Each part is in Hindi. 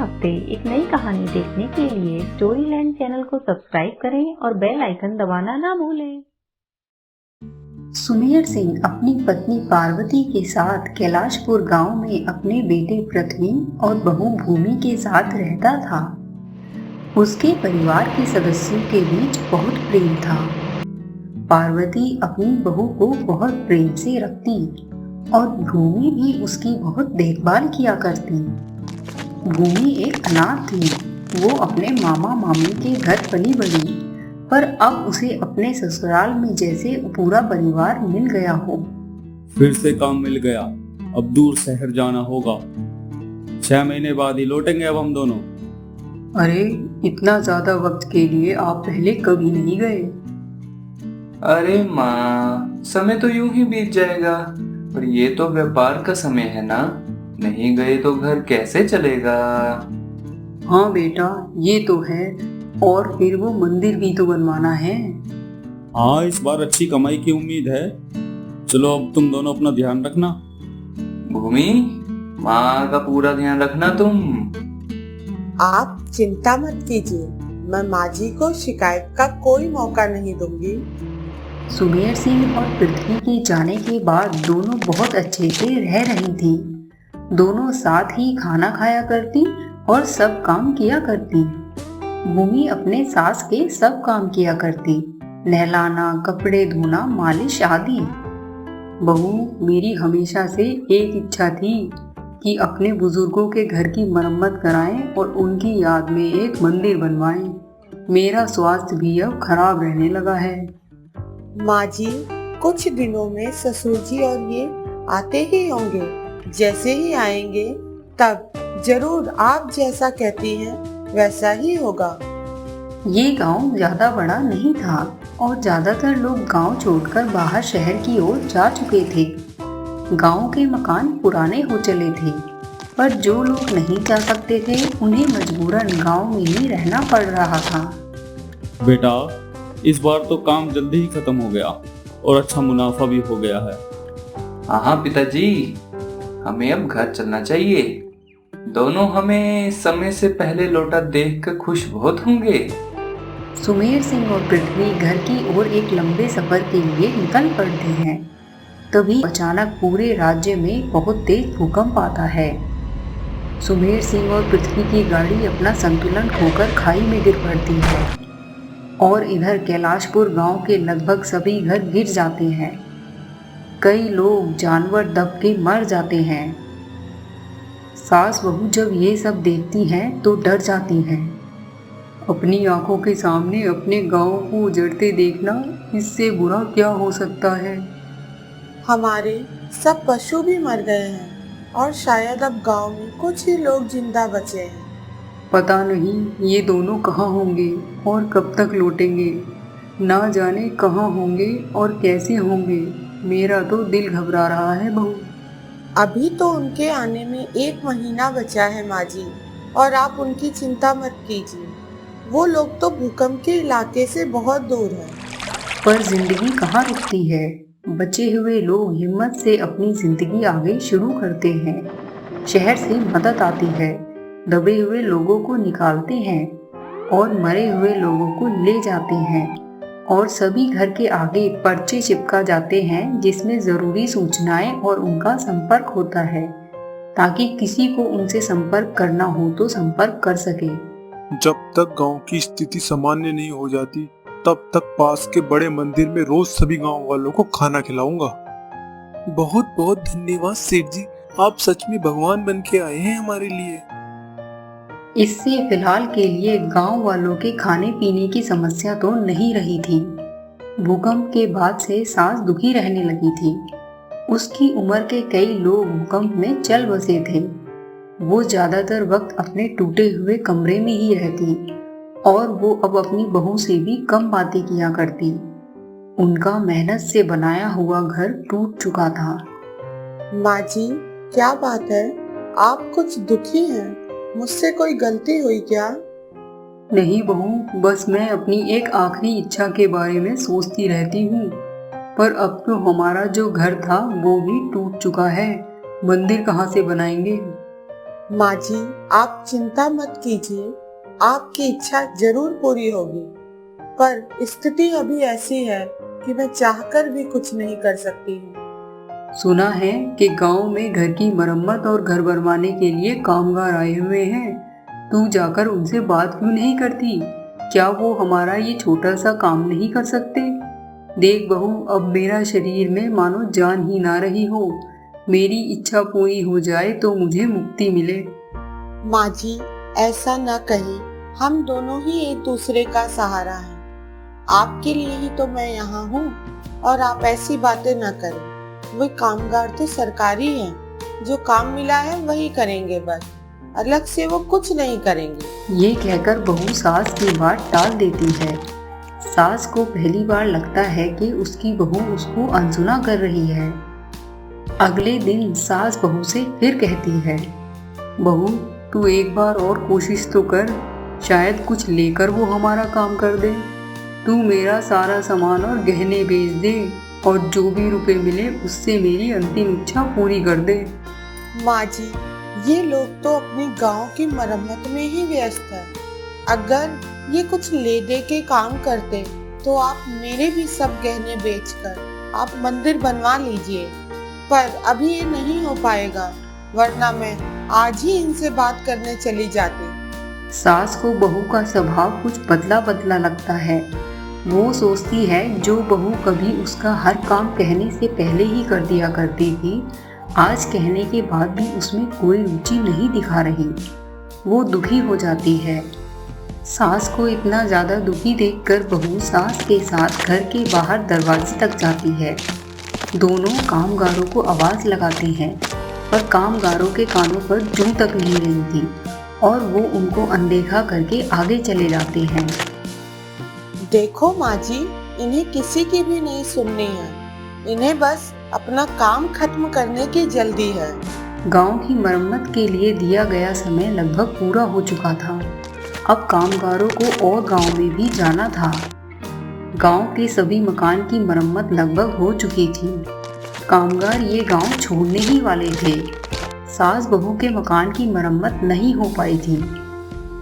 हफ्ते एक नई कहानी देखने के लिए स्टोरीलैंड चैनल को सब्सक्राइब करें और बेल आइकन दबाना ना भूलें। सुमेर सिंह अपनी पत्नी पार्वती के साथ कैलाशपुर गांव में अपने बेटे पृथ्वी और बहू भूमि के साथ रहता था। उसके परिवार के सदस्यों के बीच बहुत प्रेम था। पार्वती अपनी बहू को बहुत प्रेम से रखती और भूमि भी उसकी बहुत देखभाल किया करती। भूमि एक अनाथ थी। वो अपने मामा मामी के घर पली बड़ी, पर अब उसे अपने ससुराल में जैसे पूरा परिवार मिल गया हो। फिर से काम मिल गया, अब दूर शहर जाना होगा। 6 महीने बाद ही लौटेंगे अब हम दोनों। अरे इतना ज्यादा वक्त के लिए आप पहले कभी नहीं गए? अरे माँ, समय तो यूं ही बीत जाएगा, पर ये तो व्यापार का समय है ना, नहीं गए तो घर कैसे चलेगा। हाँ बेटा, ये तो है। और फिर वो मंदिर भी तो बनवाना है। हाँ, इस बार अच्छी कमाई की उम्मीद है। चलो अब तुम दोनों अपना ध्यान रखना। भूमि, माँ का पूरा ध्यान रखना तुम। आप चिंता मत कीजिए, मैं माँ जी को शिकायत का कोई मौका नहीं दूंगी। सुमेर सिंह और पृथ्वी के जाने के बाद दोनों बहुत अच्छे से रह रही थी। दोनों साथ ही खाना खाया करती और सब काम किया करती। भूमि अपने सास के सब काम किया करती, नहलाना, कपड़े धोना, मालिश आदि। बहू, मेरी हमेशा से एक इच्छा थी कि अपने बुजुर्गों के घर की मरम्मत कराएं और उनकी याद में एक मंदिर बनवाएं। मेरा स्वास्थ्य भी अब खराब रहने लगा है। माँ जी, कुछ दिनों में ससुर जी और ये आते ही होंगे। जैसे ही आएंगे तब जरूर आप जैसा कहती हैं वैसा ही होगा। ये गांव ज्यादा बड़ा नहीं था और ज्यादातर लोग गांव छोड़कर बाहर शहर की ओर जा चुके थे। गांव के मकान पुराने हो चले थे, पर जो लोग नहीं जा सकते थे उन्हें मजबूरन गांव में ही रहना पड़ रहा था। बेटा, इस बार तो काम जल्दी ही खत्म हो गया और अच्छा मुनाफा भी हो गया है। हाँ पिताजी, हमें अब घर चलना चाहिए। दोनों हमें समय से पहले लौटा देखकर खुश बहुत होंगे। सुमेर सिंह और पृथ्वी घर की ओर एक लंबे सफर के लिए निकल पड़ते हैं। तभी अचानक पूरे राज्य में बहुत तेज भूकंप आता है। सुमेर सिंह और पृथ्वी की गाड़ी अपना संतुलन खोकर खाई में गिर पड़ती है और इधर कैलाशपुर गांव के लगभग सभी घर गिर जाते हैं। कई लोग जानवर दब के मर जाते हैं। सास बहू जब ये सब देखती हैं तो डर जाती हैं। अपनी आंखों के सामने अपने गांव को उजड़ते देखना, इससे बुरा क्या हो सकता है। हमारे सब पशु भी मर गए हैं और शायद अब गांव में कुछ ही लोग जिंदा बचे हैं। पता नहीं ये दोनों कहाँ होंगे और कब तक लौटेंगे। ना जाने कहाँ होंगे और कैसे होंगे। मेरा तो दिल घबरा रहा है बहू। अभी तो उनके आने में 1 महीना बचा है माँ जी, और आप उनकी चिंता मत कीजिए। वो लोग तो भूकंप के इलाके से बहुत दूर हैं। पर जिंदगी कहाँ रुकती है। बचे हुए लोग हिम्मत से अपनी जिंदगी आगे शुरू करते हैं। शहर से मदद आती है, दबे हुए लोगों को निकालते हैं और मरे हुए लोगों को ले जाते हैं और सभी घर के आगे पर्चे चिपका जाते हैं जिसमें जरूरी सूचनाएं और उनका संपर्क होता है, ताकि किसी को उनसे संपर्क करना हो तो संपर्क कर सके। जब तक गांव की स्थिति सामान्य नहीं हो जाती तब तक पास के बड़े मंदिर में रोज सभी गांव वालों को खाना खिलाऊंगा। बहुत बहुत धन्यवाद सेठ जी, आप सच में भगवान बन के आए हैं हमारे लिए। इससे फिलहाल के लिए गांव वालों के खाने पीने की समस्या तो नहीं रही थी। भूकंप के बाद से सास दुखी रहने लगी थी। उसकी उम्र के कई लोग भूकंप में चल बसे थे। वो ज्यादातर वक्त अपने टूटे हुए कमरे में ही रहती और वो अब अपनी बहू से भी कम बातें किया करती। उनका मेहनत से बनाया हुआ घर टूट चुका था। माँ जी, क्या बात है? आप कुछ दुखी हैं? मुझसे कोई गलती हुई क्या? नहीं बहू, बस मैं अपनी एक आखिरी इच्छा के बारे में सोचती रहती हूँ। पर अब तो हमारा जो घर था वो भी टूट चुका है। मंदिर कहाँ से बनाएंगे? माँ जी, आप चिंता मत कीजिए, आपकी इच्छा जरूर पूरी होगी। पर स्थिति अभी ऐसी है कि मैं चाहकर भी कुछ नहीं कर सकती हूँ। सुना है कि गांव में घर की मरम्मत और घर बनवाने के लिए कामगार आए हुए हैं। तू जाकर उनसे बात क्यों नहीं करती? क्या वो हमारा ये छोटा सा काम नहीं कर सकते? देख बहू, अब मेरा शरीर में मानो जान ही ना रही हो। मेरी इच्छा पूरी हो जाए तो मुझे मुक्ति मिले। माँ जी, ऐसा न कहिए, हम दोनों ही एक दूसरे का सहारा हैं। आपके लिए ही तो मैं यहाँ हूँ, और आप ऐसी बातें न करें। वे कामगार तो सरकारी हैं, जो काम मिला है वही करेंगे बस, अलग से वो कुछ नहीं करेंगे। ये कहकर बहू सास की बात टाल देती है। सास को पहली बार लगता है कि उसकी बहू उसको अनसुना कर रही है। अगले दिन सास बहू से फिर कहती है, बहू तू एक बार और कोशिश तो कर, शायद कुछ लेकर वो हमारा काम कर दे। तू मेरा सारा सामान और गहने बेच दे, और जो भी रुपए मिले उससे मेरी अंतिम इच्छा पूरी कर दे। माँ जी, ये लोग तो अपने गांव की मरम्मत में ही व्यस्त है। अगर ये कुछ ले दे के काम करते तो आप मेरे भी सब गहने बेचकर आप मंदिर बनवा लीजिए। पर अभी ये नहीं हो पाएगा, वरना मैं आज ही इनसे बात करने चली जाती। सास को बहू का स्वभाव कुछ बदला बदला लगता है। वो सोचती है जो बहू कभी उसका हर काम कहने से पहले ही कर दिया करती थी, आज कहने के बाद भी उसमें कोई रुचि नहीं दिखा रही। वो दुखी हो जाती है। सास को इतना ज़्यादा दुखी देखकर बहू सास के साथ घर के बाहर दरवाजे तक जाती है। दोनों कामगारों को आवाज़ लगाते हैं, पर कामगारों के कानों पर जूं तक नहीं रही थी, और वो उनको अनदेखा करके आगे चले जाते हैं। देखो माँ जी, इन्हें किसी की भी नहीं सुननी है। इन्हें बस अपना काम खत्म करने की जल्दी है। गांव की मरम्मत के लिए दिया गया समय लगभग पूरा हो चुका था। अब कामगारों को और गांव में भी जाना था। गांव के सभी मकान की मरम्मत लगभग हो चुकी थी। कामगार ये गांव छोड़ने ही वाले थे। सास बहू के मकान की मरम्मत नहीं हो पाई थी।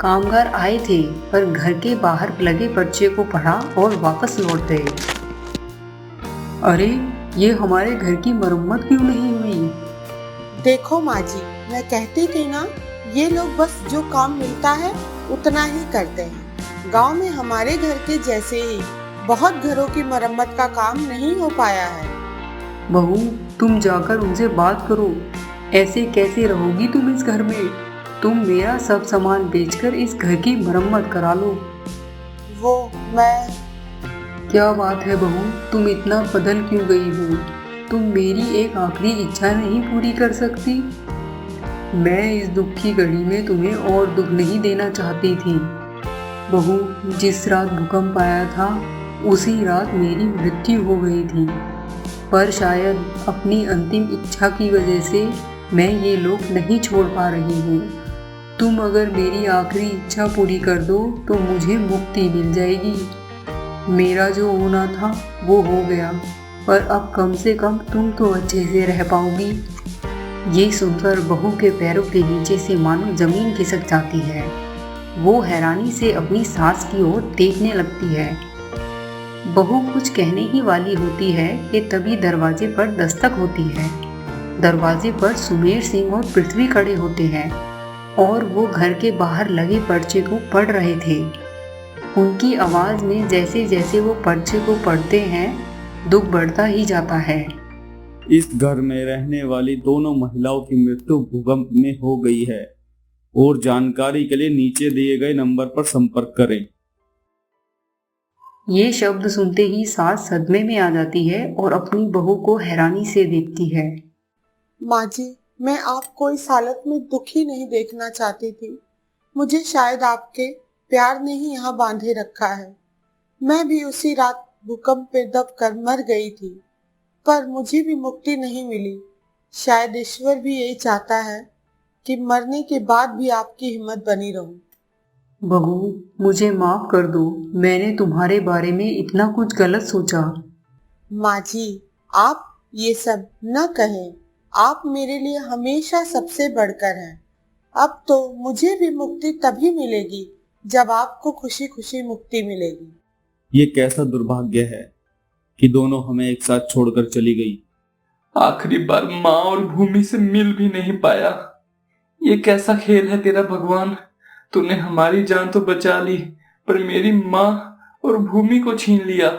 कामगार आए थे, पर घर के बाहर लगे पर्चे को पढ़ा और वापस लौट गए। अरे, ये हमारे घर की मरम्मत क्यों नहीं हुई? देखो माँ जी, मैं कहती थी ना, ये लोग बस जो काम मिलता है उतना ही करते हैं। गांव में हमारे घर के जैसे ही बहुत घरों की मरम्मत का काम नहीं हो पाया है। बहू, तुम जाकर उनसे बात करो। ऐसे कैसे रहोगी तुम इस घर में? तुम मेरा सब सामान बेचकर इस घर की मरम्मत करा लो। वो मैं क्या बात है बहू, तुम इतना बदल क्यों गई हो? तुम मेरी एक आखिरी इच्छा नहीं पूरी कर सकती? मैं इस दुख की घड़ी में तुम्हें और दुख नहीं देना चाहती थी। बहू, जिस रात भूकंप आया था उसी रात मेरी मृत्यु हो गई थी, पर शायद अपनी अंतिम इच्छा की वजह से मैं ये लोग नहीं छोड़ पा रही हूँ। तुम अगर मेरी आखिरी इच्छा पूरी कर दो तो मुझे मुक्ति मिल जाएगी। मेरा जो होना था वो हो गया, पर अब कम से कम तुम तो अच्छे से रह पाओगी। ये सुनकर बहू के पैरों के नीचे से मानो जमीन खिसक जाती है। वो हैरानी से अपनी सास की ओर देखने लगती है। बहू कुछ कहने ही वाली होती है कि तभी दरवाजे पर दस्तक होती है। दरवाजे पर सुमेर सिंह और पृथ्वी खड़े होते हैं, और वो घर के बाहर लगे पर्चे को पढ़ रहे थे। उनकी आवाज़ में जैसे जैसे वो पर्चे को पढ़ते हैं, दुख बढ़ता ही जाता है। इस घर में रहने वाली दोनों महिलाओं की मृत्यु भूकंप में हो गई है, और जानकारी के लिए नीचे दिए गए नंबर पर संपर्क करें। ये शब्द सुनते ही सास सदमे में आ जाती है और अपनी बहू को हैरानी से देखती है। माँ जी, मैं आपको इस हालत में दुखी नहीं देखना चाहती थी। मुझे शायद आपके प्यार ने ही यहाँ बांधे रखा है। मैं भी उसी रात भूकंप पे दब कर मर गई थी, पर मुझे भी मुक्ति नहीं मिली। शायद ईश्वर भी यही चाहता है कि मरने के बाद भी आपकी हिम्मत बनी रहूं। बहू, मुझे माफ कर दो, मैंने तुम्हारे बारे में इतना कुछ गलत सोचा। माँ जी, आप ये सब न कहें। आप मेरे लिए हमेशा सबसे बढ़कर हैं। अब तो मुझे भी मुक्ति तभी मिलेगी जब आपको खुशी खुशी मुक्ति मिलेगी। ये कैसा दुर्भाग्य है कि दोनों हमें एक साथ छोड़कर चली गई। आखिरी बार माँ और भूमि से मिल भी नहीं पाया। ये कैसा खेल है तेरा भगवान। तूने हमारी जान तो बचा ली, पर मेरी माँ और भूमि को छीन लिया।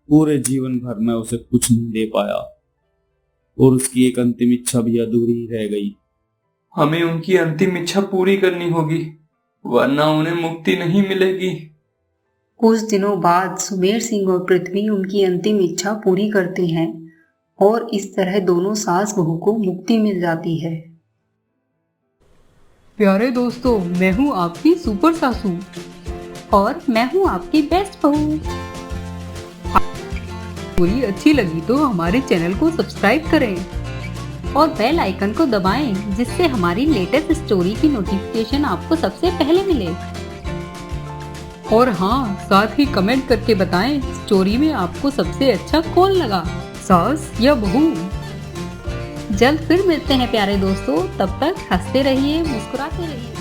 पूरे जीवन भर मैं उसे कुछ नहीं दे पाया और उसकी एक अंतिम इच्छा भी अधूरी रह गई। हमें उनकी अंतिम इच्छा पूरी करनी होगी, वरना उन्हें मुक्ति नहीं मिलेगी। कुछ दिनों बाद सुमेर सिंह और पृथ्वी उनकी अंतिम इच्छा पूरी करते हैं और इस तरह दोनों सास बहू को मुक्ति मिल जाती है। प्यारे दोस्तों, मैं हूँ आपकी सुपर सासू और मैं हूँ आपकी बेस्ट बहू। पूरी अच्छी लगी तो हमारे चैनल को सब्सक्राइब करें और बेल आइकन को दबाएं, जिससे हमारी लेटेस्ट स्टोरी की नोटिफिकेशन आपको सबसे पहले मिले। और हाँ, साथ ही कमेंट करके बताएं स्टोरी में आपको सबसे अच्छा कौन लगा, सास या बहू। जल्द फिर मिलते हैं प्यारे दोस्तों, तब तक हंसते रहिए, मुस्कुराते रहिए।